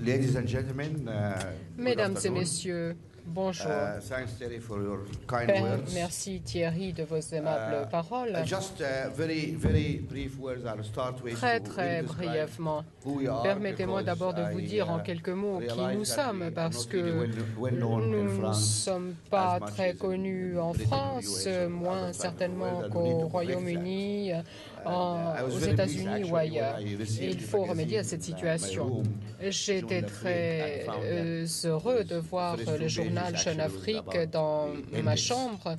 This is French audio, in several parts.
Ladies and gentlemen, Mesdames et messieurs, bonjour. Thanks, Terry, for your kind words. Merci Thierry de vos aimables paroles. Just very brief words. I'll start with Très to really describe brièvement, who we are, permettez-moi because d'abord de vous dire en quelques mots qui realize nous that sommes, we are parce not que really well known in nous ne France sommes pas as much très as in connus en Britain, France, US, or moins other side of the certainement world, and we need qu'au to correct Royaume-Uni, that. I was aux very pleased, États-Unis actually, ou ailleurs. when I Et received il the faut remédier à magazine cette in my situation. room, J'étais Jeune très Afrique, and found that heureux de voir first le two journal pages Jeune actually was Afrique about dans the ma index. chambre,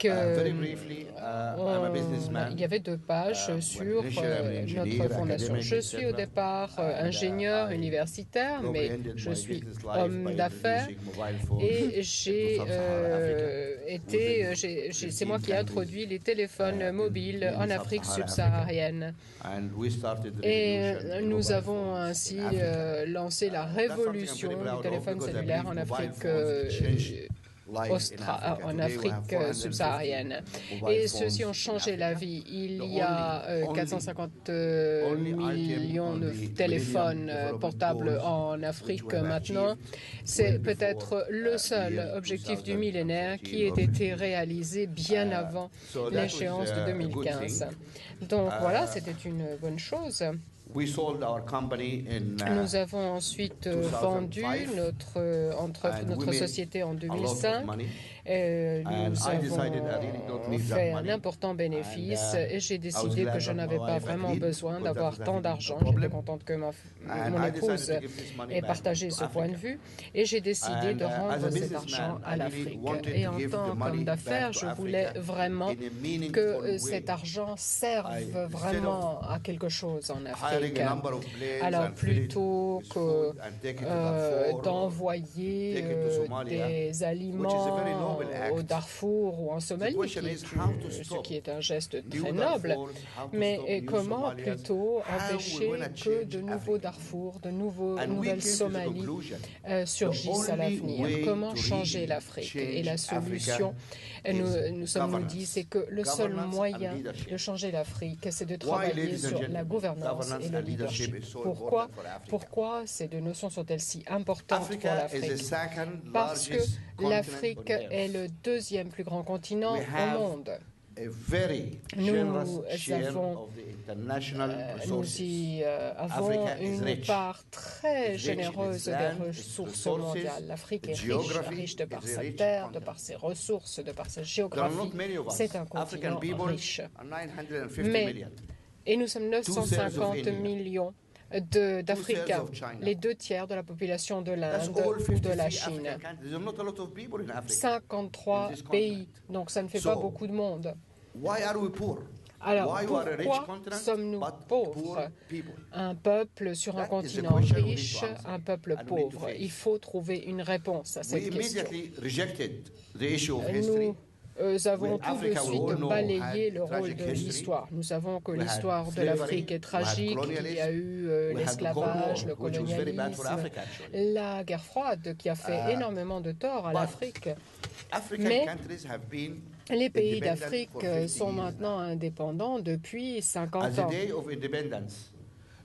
Very briefly, I'm a businessman. il y avait 2 pages sur initially I'm an engineer, notre fondation. academic, Je suis au etc. départ And, ingénieur I universitaire, probably mais ended je my suis business life homme by d'affaires introducing mobile phones et into Sub-Saharan Africa. c'est moi qui ai introduit les téléphones mobiles en Afrique subsaharienne. And we started the Et revolution in nous mobile avons phones ainsi in Africa. lancé la That's something I'm very révolution proud du of, téléphone because I cellulaire believe en mobile Afrique phones changed life in Africa. en Today we have Afrique 450 subsaharienne. mobile Et phones ceux-ci ont in changé la Africa. vie. Il The y a only 450 item millions on de the téléphones Millennium Development portables Goals en Afrique which we have maintenant. achieved C'est well peut-être before, le the seul year objectif du 2014 millénaire qui or ait été 15. réalisé bien avant So that was l'échéance de a good 2015. thing. Donc voilà, c'était une bonne chose. We sold our company in Nous avons ensuite vendu 2005, notre société en a lot of 2005. money. Nous I decided I really don't avons need that fait un money. important bénéfice And, et j'ai I was décidé glad que je that n'avais my pas wife vraiment agreed, besoin because d'avoir that was tant having a d'argent. J'étais problem. contente que mon And I épouse decided to give this money ait back partagé to ce point de Africa. vue et j'ai décidé de And, as a rendre cet businessman, argent à I really l'Afrique. wanted Et to en give the tant money qu'homme d'affaires, back to je Africa voulais vraiment in a meaningful que way. cet argent serve Instead vraiment à quelque chose en Afrique. hiring a number of planes Alors and fill it plutôt with que food and take it to Darfur, d'envoyer take it to Somalia, des which is a very aliments noble act. au Darfour ou en Somalie, question is how to ce stop qui est un geste new très Darfurs, noble. how to Mais stop new comment Somalias, plutôt how we empêcher wanna que change de nouveaux Africa. Darfours, de And we nouvelles came to the Somalies conclusion, surgissent the à only l'avenir? way Comment to changer really l'Afrique? change Et la solution, Africa nous sommes dit, c'est que le seul Governance and moyen leadership. de changer l'Afrique, c'est de Why, travailler ladies and sur gentlemen, la gouvernance governance et le and leadership leadership. is so Pourquoi, important for Africa? pourquoi ces 2 notions sont-elles si importantes pour Africa is the l'Afrique? second Parce que largest continent l'Afrique on Earth. est le 2e plus grand continent We au have monde. a very Nous generous share avons, of the international nous resources. y avons Africa is une rich. part très It's rich in généreuse its des land, its ressources resources, mondiales. L'Afrique est its riche, geography, riche de par it's a sa rich terre, de continent. par ses ressources, de par sa There are géographie. not many of us. C'est un African continent people riche. are 950 Mais, million. et nous sommes 950 India. millions d'Africains, of China. les 2 tiers de la population de That's l'Inde all ou de 53 la African Chine. countries. There's not a lot of people in Africa. 53 in this pays, continent. donc ça ne fait So, pas beaucoup de monde. Why are we poor? Alors, Why we are a rich pourquoi continent, sommes-nous but pauvres? poor people? Un peuple sur un That is the continent question we need riche, to answer un peuple and we need to pauvre. face. Il faut trouver une réponse à We cette question. immediately rejected the issue of history. Nous avons With tout de Africa, we suite all know balayé had le rôle tragic de history. l'histoire. Nous savons que We had l'histoire de slavery, l'Afrique est we had tragique, colonialism, qu'il y a eu we had the l'esclavage, Cold le War, which was very bad for colonialisme, Africa, actually. la guerre froide qui a fait énormément de tort à but l'Afrique. African Mais countries have been les pays independent d'Afrique for 50 sont years maintenant indépendants depuis As 50 the ans. day of independence,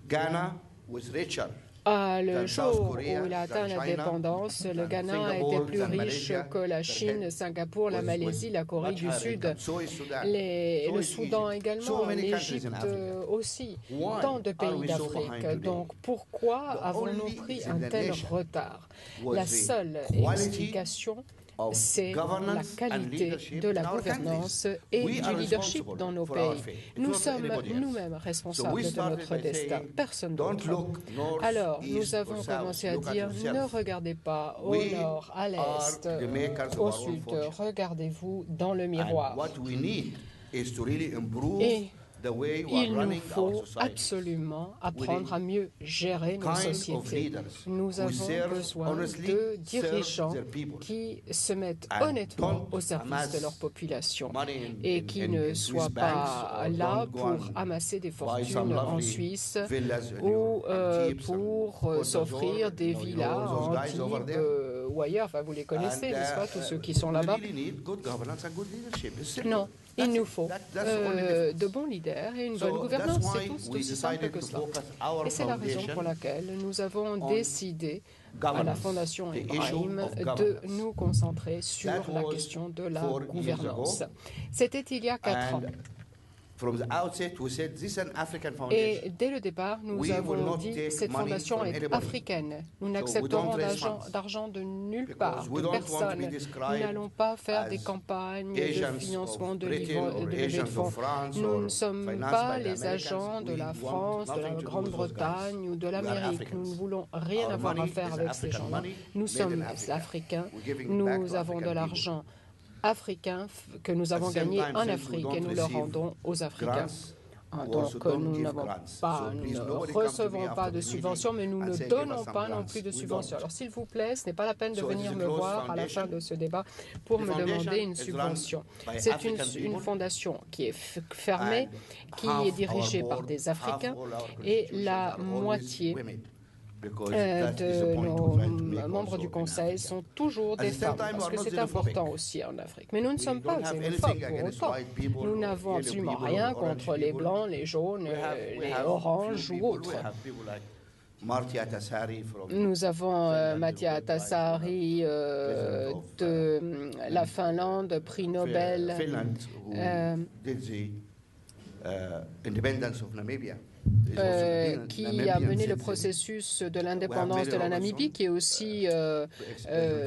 Ghana was richer. Le than South jour Korea, où il a atteint than China, l'indépendance, le than Ghana Singapore, était plus than riche Malaysia, que la than Chine, Hind Singapour, la was Malaisie, la Corée much du higher Sud, income. So is Sudan. le So is Soudan Egypt. également, So many countries in l'Égypte Africa. aussi, Why tant de are pays we so d'Afrique. behind today? Donc pourquoi The avons-nous only pris un tel explanation retard? was La the seule quality explication, of c'est la governance and qualité leadership de la in our gouvernance countries. et We du are leadership responsible dans nos for our pays. fate. It's Nous not sommes anybody else. nous-mêmes So we responsables de started notre by destin, saying, personne don't d'autre. look north, Alors, east, nous avons or south, commencé à look at dire, yourself. ne regardez pas au We nord, à l'est, are the makers of au our own sud, fortune. regardez-vous dans le And miroir. what we need is to really improve Et the way we il are nous running our faut society. absolument apprendre à mieux gérer nos Kind of sociétés. leaders Nous who avons serve besoin honestly, de dirigeants serve their people. qui se mettent And honnêtement don't au service amass de leur population money in- et in- qui in- ne in soient Swiss pas banks, or là don't go pour and amasser des buy some fortunes en lovely Suisse villas in ou Europe and keep some pour Côte s'offrir d'Azur, des you know villas all those en guys over Antibes there. ou ailleurs. Enfin, vous les connaissez, And, n'est-ce pas, tous ceux qui sont là-bas? We really need good governance and good leadership. It's simple. Non, Il nous faut de bons leaders et une bonne gouvernance. C'est tout, c'est aussi simple que cela. Et c'est la raison pour laquelle nous avons décidé à la Fondation Ibrahim de nous concentrer sur la question de la gouvernance. C'était il y a 4 ans. Et dès le départ, nous avons dit que cette fondation est africaine. Nous n'accepterons d'argent de nulle part, de personne. Nous n'allons pas faire des campagnes de financement de levée de fonds. Nous ne sommes pas les agents de la France, de la Grande-Bretagne ou de l'Amérique. Nous ne voulons rien avoir à faire avec ces gens-là. Nous sommes africains. Nous avons de l'argent africains que nous avons gagnés en Afrique et nous le rendons aux Africains. Donc nous ne recevons pas de subventions, mais nous ne donnons pas non plus de subventions. Alors s'il vous plaît, ce n'est pas la peine de venir me voir à la fin de ce débat pour me demander une subvention. C'est une fondation qui est fermée, qui est dirigée par des Africains et la moitié de nos membres du Conseil sont toujours des femmes, parce que c'est important aussi en Afrique. Mais nous ne sommes pas xénophobes pour autant. Nous n'avons absolument rien contre les blancs, les jaunes, les oranges ou autres. Nous avons Martia Ahtisaari de la Finlande, prix Nobel. Qui a mené le processus de l'indépendance de la Namibie, qui est aussi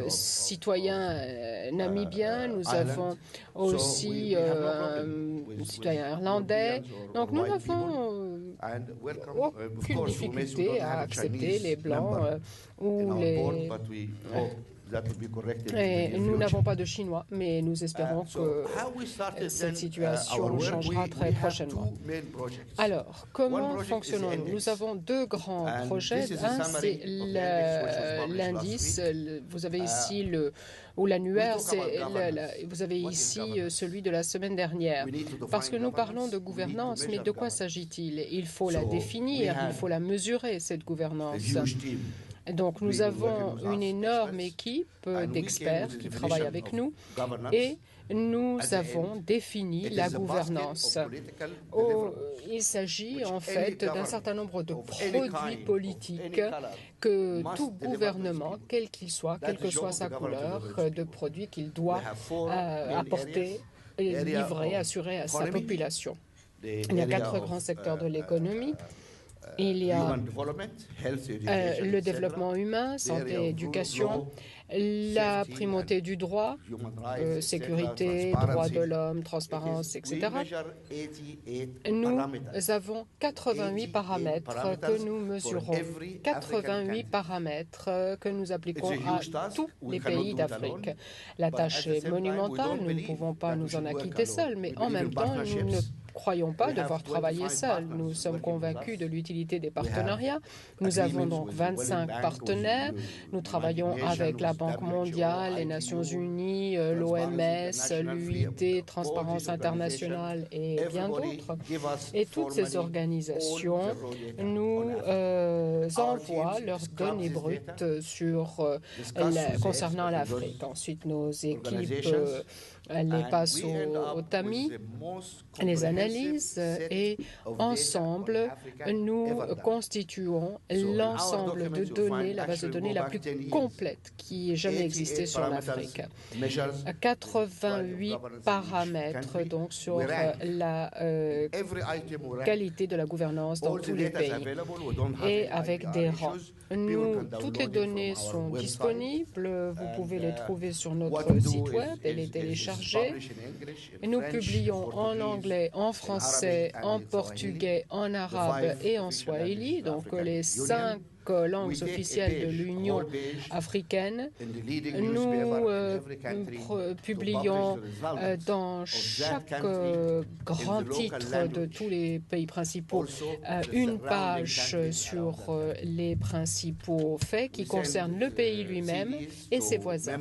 citoyen namibien. Nous avons aussi un citoyen irlandais. Donc nous n'avons aucune difficulté à accepter les Blancs ou les... Et nous n'avons pas de Chinois, mais nous espérons que cette situation changera très prochainement. Alors, comment fonctionnons-nous? Nous avons 2 grands projets. Un, c'est l'indice. Vous avez ici l'annuaire, vous avez ici celui de la semaine dernière. Parce que nous parlons de gouvernance, mais de quoi s'agit-il? Il faut la définir, il faut la mesurer, cette gouvernance. Donc nous avons une énorme équipe d'experts qui travaillent avec nous et nous avons défini la gouvernance. Il s'agit en fait d'un certain nombre de produits politiques que tout gouvernement, quel qu'il soit, quelle que soit sa couleur, de produits qu'il doit apporter, livrer, assurer à sa population. Il y a 4 grands secteurs de l'économie. Il y a le développement humain, santé, éducation, la primauté du droit, sécurité, droits de l'homme, transparence, etc. Nous avons 88 paramètres que nous mesurons, 88 paramètres que nous appliquons à tous les pays d'Afrique. La tâche est monumentale, nous ne pouvons pas nous en acquitter seuls, mais en même temps, nous ne croyons pas devoir travailler seuls. Nous sommes convaincus de l'utilité des partenariats. Nous avons donc 25 partenaires. Nous travaillons avec la Banque mondiale, les Nations unies, l'OMS, l'UIT, Transparence internationale et bien d'autres. Et toutes ces organisations nous envoient leurs données brutes concernant l'Afrique. Ensuite, nos équipes les passent au tamis, les analysent et ensemble, nous constituons l'ensemble de données, la base de données la plus complète qui ait jamais existé sur l'Afrique. 88 paramètres donc sur la qualité de la gouvernance dans tous les pays et avec des rangs. Toutes les données sont disponibles, vous pouvez les trouver sur notre site web et les télécharger. Nous publions en anglais, en français, en portugais, en arabe et en swahili, donc les 5 langues officielles de l'Union africaine. Nous publions dans chaque grand titre de tous les pays principaux une page sur les principaux faits qui concernent le pays lui-même et ses voisins.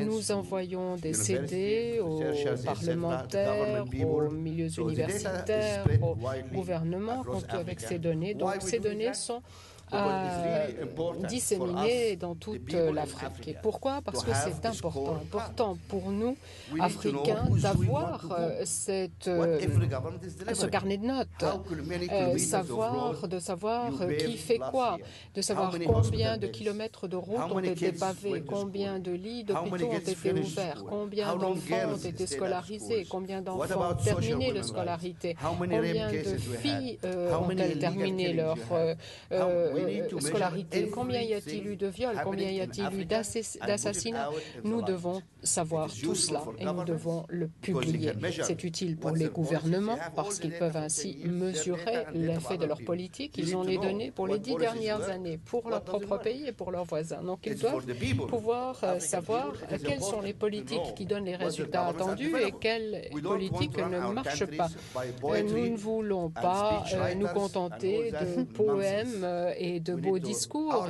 Nous envoyons des CD aux parlementaires, aux milieux universitaires, au gouvernement avec ces données. Donc ces données sont disséminés dans toute l'Afrique. Et pourquoi? Parce que c'est important. Important pour nous, Africains, d'avoir ce carnet de notes, de savoir qui fait quoi, de savoir combien de kilomètres de routes ont été pavés, combien de lits d'hôpitaux ont été ouverts, combien d'enfants ont été scolarisés, combien d'enfants ont terminé leur scolarité, combien de filles ont-elles terminé leur scolarité, combien y a-t-il eu de viols, combien y a-t-il eu d'assassinats. Nous devons savoir tout cela et nous devons le publier. C'est utile pour les gouvernements parce qu'ils peuvent ainsi mesurer l'effet de leur politique. Ils ont les données pour les 10 dernières années pour leur propre pays et pour leurs voisins. Donc ils doivent pouvoir savoir quelles sont les politiques qui donnent les résultats attendus et quelles politiques ne marchent pas. Nous ne voulons pas nous contenter de poèmes et de beaux discours.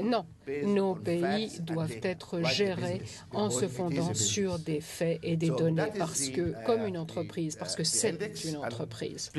Non, nos pays doivent être gérés en se fondant sur des faits et des données, parce que, comme une entreprise, parce que c'est une entreprise.